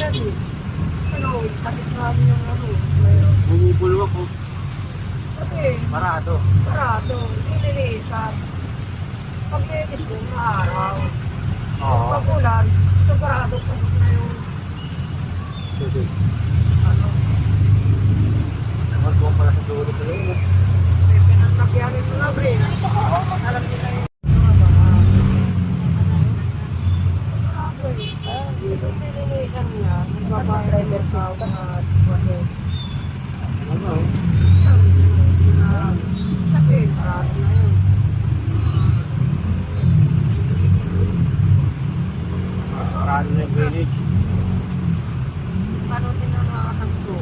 yan eh. Ano, kapit namin yung ano, mayroon. Bumubulwak po. Kasi, Parado. parado, nililisan. Pag linis mo, maaraw. Oo. Pag ulan, sobrado pasok na yung, ano, Huwag ko pala sa dulo ko yun. may pinagtakyanin mo na, Bre. Alam nila yun. Nililisan niya, magpaparider sa at wala. Ano? Sakit, parado na yun. Parado na yung drainage. Paano din ang nakakatagpo?